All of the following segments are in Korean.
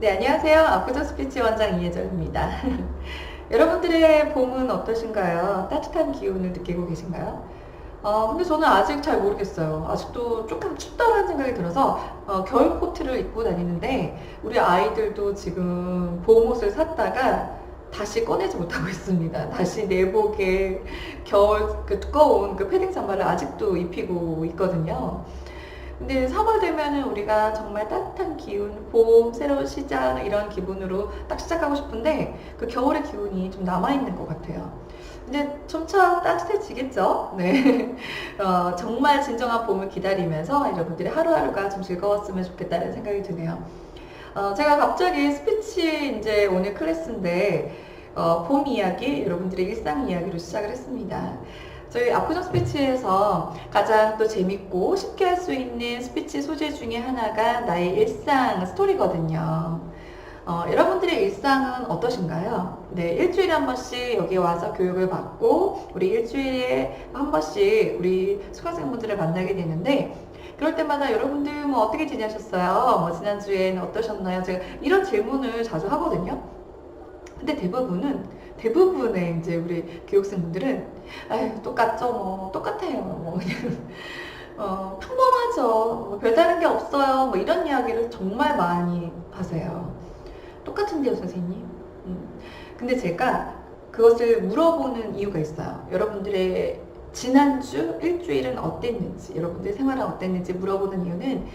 네, 안녕하세요. 압구정 스피치 원장 이혜정입니다. 여러분들의 봄은 어떠신가요? 따뜻한 기운을 느끼고 계신가요? 근데 저는 아직 잘 모르겠어요. 아직도 조금 춥다는 생각이 들어서 겨울 코트를 입고 다니는데 우리 아이들도 지금 봄옷을 샀다가 다시 꺼내지 못하고 있습니다. 다시 내복에 겨울 그 두꺼운 그 패딩 잠바를 아직도 입히고 있거든요. 근데 3월 되면은 우리가 정말 따뜻한 기운, 봄, 새로운 시작 이런 기분으로 딱 시작하고 싶은데 그 겨울의 기운이 좀 남아있는 것 같아요. 이제 점차 따뜻해지겠죠? 네. 정말 진정한 봄을 기다리면서 여러분들의 하루하루가 좀 즐거웠으면 좋겠다는 생각이 드네요. 제가 갑자기 스피치 이제 오늘 클래스인데, 봄 이야기, 여러분들의 일상 이야기로 시작을 했습니다. 저희 압구정 스피치에서 가장 또 재밌고 쉽게 할 수 있는 스피치 소재 중에 하나가 나의 일상 스토리거든요. 여러분들의 일상은 어떠신가요? 네, 일주일에 한 번씩 여기 와서 교육을 받고 우리 일주일에 한 번씩 우리 수강생분들을 만나게 되는데 그럴 때마다 여러분들 뭐 어떻게 지내셨어요? 뭐 지난주에는 어떠셨나요? 제가 이런 질문을 자주 하거든요. 근데 대부분의 이제 우리 교육생분들은 아유 똑같죠 뭐 똑같아요 뭐 그냥 평범하죠 뭐 별다른 게 없어요 뭐 이런 이야기를 정말 많이 하세요. 똑같은데요 선생님. 근데 제가 그것을 물어보는 이유가 있어요. 여러분들의 지난주 일주일은 어땠는지 여러분들의 생활은 어땠는지 물어보는 이유는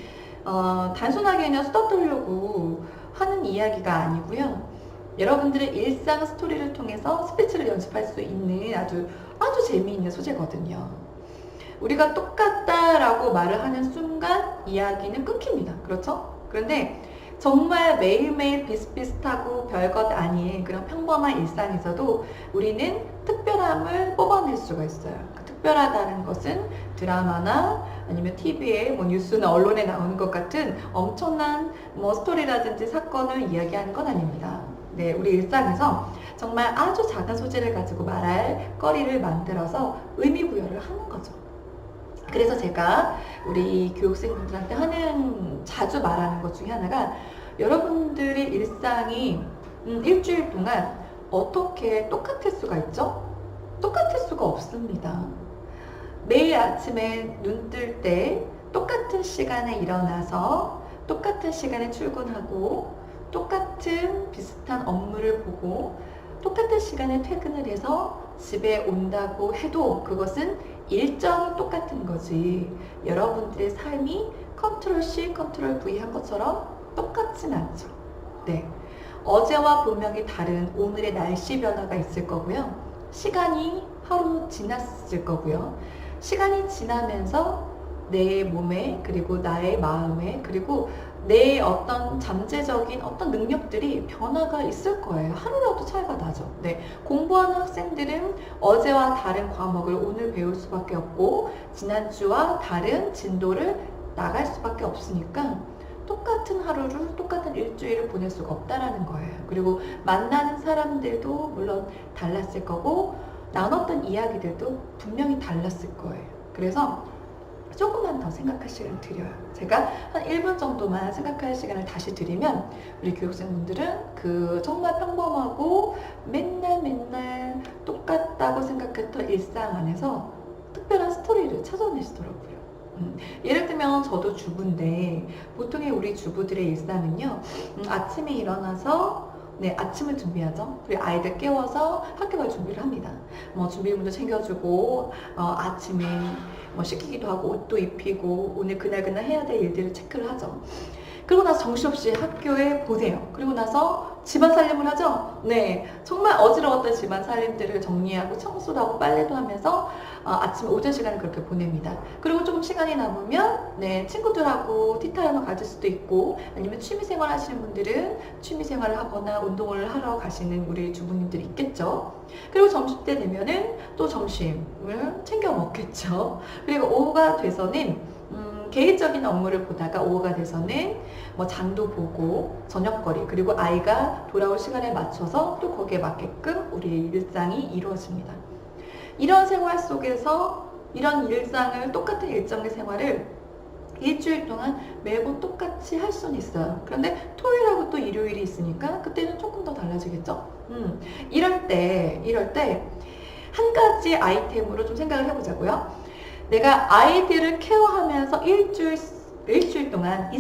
단순하게 그냥 수다 떨려고 하는 이야기가 아니고요. 여러분들의 일상 스토리를 통해서 스피치를 연습할 수 있는 아주 재미있는 소재거든요. 우리가 똑같다라고 말을 하는 순간 이야기는 끊깁니다. 그렇죠? 그런데 정말 매일매일 비슷비슷하고 별것 아닌 그런 평범한 일상에서도 우리는 특별함을 뽑아낼 수가 있어요. 그 특별하다는 것은 드라마나 아니면 TV에 뭐 뉴스나 언론에 나오는 것 같은 엄청난 뭐 스토리라든지 사건을 이야기하는 건 아닙니다. 네, 우리 일상에서 정말 아주 작은 소재를 가지고 말할 거리를 만들어서 의미 부여를 하는 거죠. 그래서 제가 우리 교육생분들한테 자주 말하는 것 중에 하나가 여러분들의 일상이 일주일 동안 어떻게 똑같을 수가 있죠? 똑같을 수가 없습니다. 매일 아침에 눈 뜰 때 똑같은 시간에 일어나서 똑같은 시간에 출근하고 똑같은 비슷한 업무를 보고 똑같은 시간에 퇴근을 해서 집에 온다고 해도 그것은 일정이 똑같은 거지 여러분들의 삶이 컨트롤 C, 컨트롤 V 한 것처럼 똑같진 않죠. 네. 어제와 분명히 다른 오늘의 날씨 변화가 있을 거고요. 시간이 하루 지났을 거고요. 시간이 지나면서 내 몸에 그리고 나의 마음에 그리고 내 어떤 잠재적인 어떤 능력들이 변화가 있을 거예요. 하루라도 차이가 나죠. 네. 공부하는 학생들은 어제와 다른 과목을 오늘 배울 수밖에 없고 지난주와 다른 진도를 나갈 수밖에 없으니까 똑같은 하루를 똑같은 일주일을 보낼 수가 없다라는 거예요. 그리고 만나는 사람들도 물론 달랐을 거고 나눴던 이야기들도 분명히 달랐을 거예요. 그래서 조금만 더 생각할 시간을 드려요. 제가 한 1분 정도만 생각할 시간을 다시 드리면 우리 교육생분들은 그 정말 평범하고 맨날 똑같다고 생각했던 일상 안에서 특별한 스토리를 찾아내시더라고요. 예를 들면 저도 주부인데 보통의 우리 주부들의 일상은요. 아침에 일어나서 네, 아침을 준비하죠. 그리고 아이들 깨워서 학교 갈 준비를 합니다. 뭐 준비물도 챙겨주고 아침에 뭐 씻기기도 하고 옷도 입히고 오늘 그날 해야 될 일들을 체크를 하죠. 그리고 나서 정신없이 학교에 보내요. 그리고 나서 집안 살림을 하죠. 네, 정말 어지러웠던 집안 살림들을 정리하고 청소도 하고 빨래도 하면서 아침 오전 시간을 그렇게 보냅니다. 그리고 조금 시간이 남으면 네, 친구들하고 티타임을 가질 수도 있고 아니면 취미생활 하시는 분들은 취미생활을 하거나 운동을 하러 가시는 우리 주부님들이 있겠죠. 그리고 점심때 되면은 또 점심을 챙겨 먹겠죠. 그리고 오후가 돼서는 개인적인 업무를 보다가 오후가 돼서는 뭐 장도 보고 저녁거리 그리고 아이가 돌아올 시간에 맞춰서 또 거기에 맞게끔 우리 일상이 이루어집니다. 이런 생활 속에서 이런 일상을 똑같은 일정의 생활을 일주일 동안 매번 똑같이 할 수는 있어요. 그런데 토요일하고 또 일요일이 있으니까 그때는 조금 더 달라지겠죠. 이럴 때 한 가지 아이템으로 좀 생각을 해보자고요. 내가 아이들을 케어하면서 일주일 동안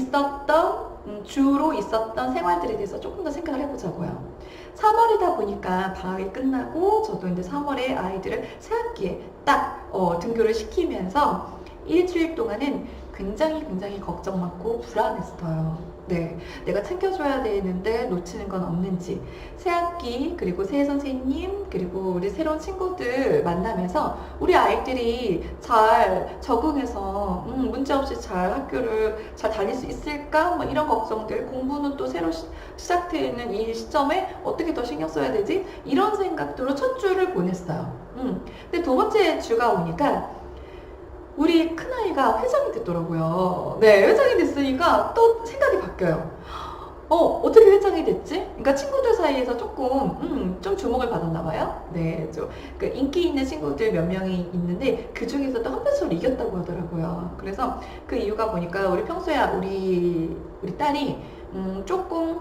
주로 있었던 생활들에 대해서 조금 더 생각을 해보자고요. 3월이다 보니까 방학이 끝나고 저도 이제 3월에 아이들을 새학기에 딱 등교를 시키면서 일주일 동안은 굉장히 걱정 많고 불안했어요. 네, 내가 챙겨줘야 되는데 놓치는 건 없는지, 새학기 그리고 새 선생님 그리고 우리 새로운 친구들 만나면서 우리 아이들이 잘 적응해서 문제 없이 잘 학교를 잘 다닐 수 있을까? 뭐 이런 걱정들, 공부는 또 새로 시작되는 이 시점에 어떻게 더 신경 써야 되지? 이런 생각들로 첫 주를 보냈어요. 근데 두 번째 주가 오니까 우리 큰아이가 회장이 됐더라고요. 네, 회장이 됐으니까 또 생각이 바뀌어요. 어떻게 회장이 됐지? 그러니까 친구들 사이에서 조금, 좀 주목을 받았나 봐요. 네, 그 인기 있는 친구들 몇 명이 있는데 그 중에서도 한 표를 이겼다고 하더라고요. 그래서 그 이유가 보니까 우리 평소에 우리 딸이, 조금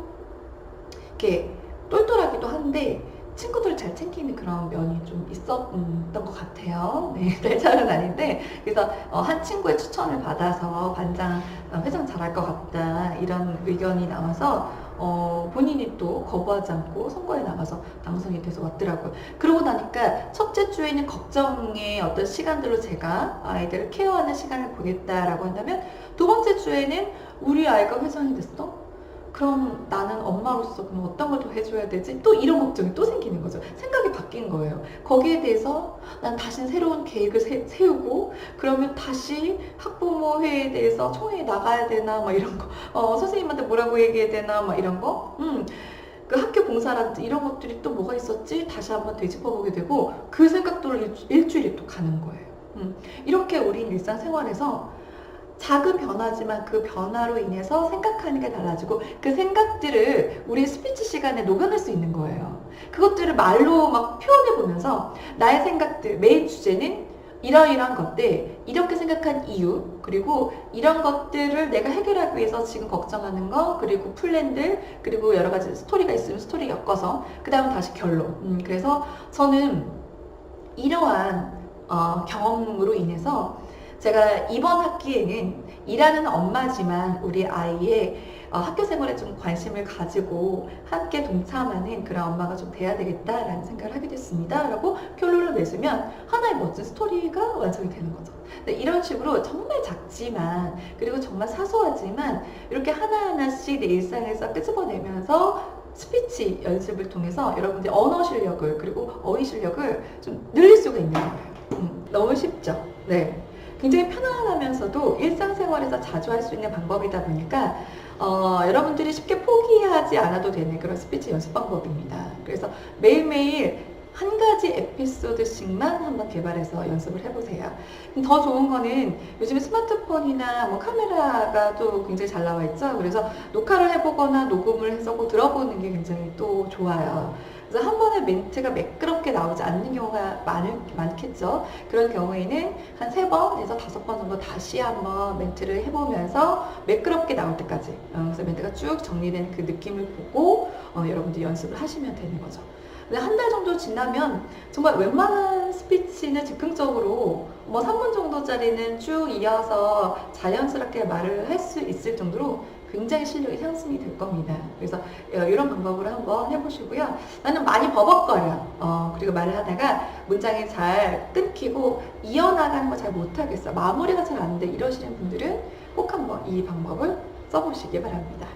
이렇게 똘똘하기도 한데 친구들을 잘 챙기는 그런 면이 좀 있었던 것 같아요. 네, 날잘은 아닌데 그래서 한 친구의 추천을 받아서 반장 회장 잘할 것 같다 이런 의견이 나와서 본인이 또 거부하지 않고 선거에 나가서 당선이 돼서 왔더라고요. 그러고 나니까 첫째 주에는 걱정의 어떤 시간들로 제가 아이들을 케어하는 시간을 보냈다라고 한다면 두 번째 주에는 우리 아이가 회장이 됐어? 그럼 나는 엄마로서 그럼 어떤 걸 더 해줘야 되지? 또 이런 걱정이 또 생기는 거죠. 생각이 바뀐 거예요. 거기에 대해서 난 다시 새로운 계획을 세우고 그러면 다시 학부모회에 대해서 총회에 나가야 되나 뭐 이런 거 선생님한테 뭐라고 얘기해야 되나 뭐 이런 거 그 학교 봉사라든지 이런 것들이 또 뭐가 있었지? 다시 한번 되짚어보게 되고 그 생각들로 일주일이 또 가는 거예요. 이렇게 우린 일상생활에서 작은 변화지만 그 변화로 인해서 생각하는 게 달라지고 그 생각들을 우리 스피치 시간에 녹여낼 수 있는 거예요. 그것들을 말로 막 표현해 보면서 나의 생각들, 매일 주제는 이러이러한 것들, 이렇게 생각한 이유, 그리고 이런 것들을 내가 해결하기 위해서 지금 걱정하는 거, 그리고 플랜들, 그리고 여러 가지 스토리가 있으면 스토리 엮어서 그 다음 다시 결론. 그래서 저는 이러한 경험으로 인해서 제가 이번 학기에는 일하는 엄마지만 우리 아이의 학교 생활에 좀 관심을 가지고 함께 동참하는 그런 엄마가 좀 돼야 되겠다라는 생각을 하게 됐습니다. 라고 결론을 맺으면 하나의 멋진 스토리가 완성이 되는 거죠. 근데 이런 식으로 정말 작지만 그리고 정말 사소하지만 이렇게 하나하나씩 내 일상에서 끄집어내면서 스피치 연습을 통해서 여러분들의 언어 실력을 그리고 어휘 실력을 좀 늘릴 수가 있는 거예요. 너무 쉽죠? 네. 굉장히 편안하면서도 일상생활에서 자주 할 수 있는 방법이다 보니까 여러분들이 쉽게 포기하지 않아도 되는 그런 스피치 연습 방법입니다. 그래서 매일매일 한 가지 에피소드씩만 한번 개발해서 연습을 해보세요. 더 좋은 거는 요즘에 스마트폰이나 뭐 카메라가 또 굉장히 잘 나와 있죠. 그래서 녹화를 해보거나 녹음을 해서 들어보는 게 굉장히 또 좋아요. 그래서 한 번에 멘트가 매끄럽게 나오지 않는 경우가 많겠죠. 그런 경우에는 한 3번에서 5번 정도 다시 한번 멘트를 해보면서 매끄럽게 나올 때까지 그래서 멘트가 쭉 정리된 그 느낌을 보고 여러분들이 연습을 하시면 되는 거죠. 근데 한 달 정도 지나면 정말 웬만한 스피치는 즉흥적으로 뭐 3분 정도짜리는 쭉 이어서 자연스럽게 말을 할 수 있을 정도로 굉장히 실력이 향상이 될 겁니다. 그래서 이런 방법으로 한번 해보시고요. 나는 많이 버벅거려. 그리고 말을 하다가 문장이 잘 끊기고 이어나가는 거 잘 못하겠어. 마무리가 잘 안 돼. 이러시는 분들은 꼭 한번 이 방법을 써보시기 바랍니다.